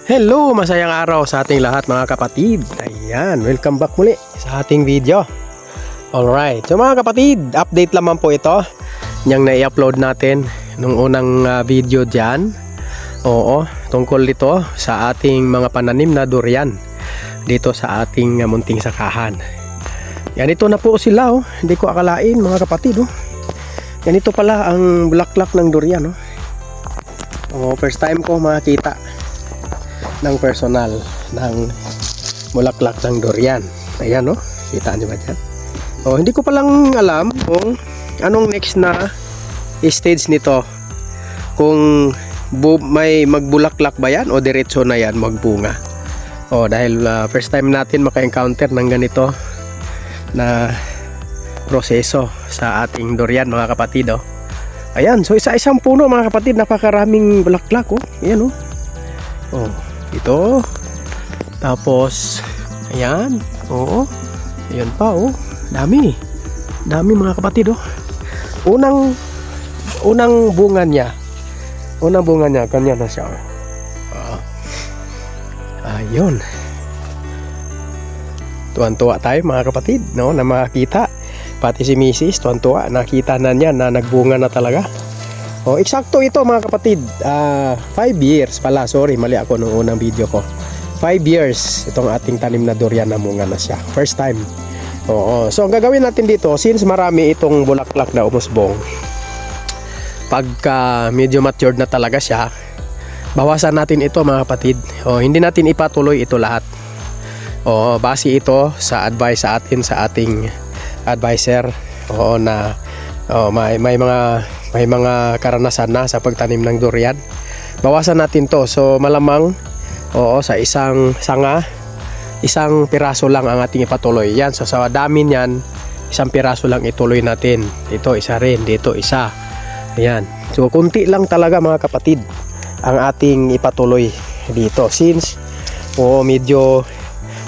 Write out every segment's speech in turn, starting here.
Hello, masayang araw sa ating lahat mga kapatid. Ayan, welcome back muli sa ating video. Alright, so mga kapatid, update lamang po ito yung na-i-upload natin nung unang video dyan. Oo, tungkol dito sa ating mga pananim na durian dito sa ating munting sakahan. Yan, ito na po sila, oh. Hindi ko akalain mga kapatid, oh. Yan, ito pala ang bulaklak ng durian, oh. Oh, first time ko makita ng personal ng bulaklak ng durian. Ayan, no? Kita nyo ba dyan? Oh, hindi ko palang alam kung anong next na stage nito. Kung may magbulaklak ba yan o diretso na yan magbunga. Oh, dahil first time natin maka-encounter ng ganito na proseso sa ating durian mga kapatid, oh. Ayan, so isa-isang puno mga kapatid, napakaraming bulaklak, oh. Ayan, oh. Oh, ito. Tapos ayan, oo. Ayan pa, oh. Dami mga kapatid, oh. Unang bunga niya. Kanya na siya. Ayun. Tuwan-tuwa tayo mga kapatid, no, na makita. Pati si Mrs. tuwan-tuwa, nakita na niya na nagbunga na talaga. Oh, eksakto ito mga kapatid. 5 years pala. Sorry, mali ako nung unang video ko. 5 years itong ating tanim na durian, na munga na siya. First time. Oo. So, ang gagawin natin dito, since marami itong bulaklak na umusbong, pagka medyo matured na talaga siya, bawasan natin ito mga kapatid. Oh, hindi natin ipatuloy ito lahat. Oh, base ito sa advice sa atin sa ating advisor. Oo, na may mga karanasan na sa pagtanim ng durian. Bawasan natin to. So malamang sa isang sanga, isang piraso lang ang ating ipatuloy. Yan, so sa dami niyan, isang piraso lang ituloy natin. Ito isa rin, dito isa. Ayan. So kunti lang talaga mga kapatid ang ating ipatuloy dito, since medyo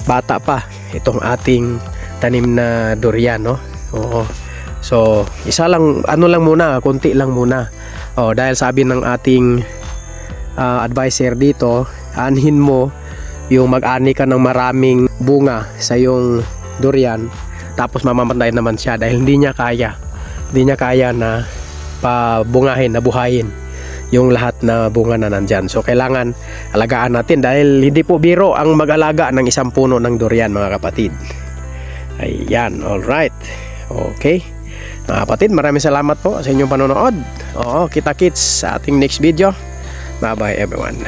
bata pa itong ating tanim na durian, no? Oo. So, isa lang, konti lang muna. Oh, dahil sabi ng ating advisor dito, anhin mo yung mag-ani ka ng maraming bunga sa yung durian, tapos mamamatay naman siya dahil hindi niya kaya na pabungahin, na buhayin yung lahat na bunga na nandyan. So, kailangan alagaan natin dahil hindi po biro ang mag-alaga ng isang puno ng durian mga kapatid. Ayan, alright. Okay. Mga kapatid, maraming salamat po sa inyong panonood. Oo, kita-kits sa ating next video. Bye bye everyone.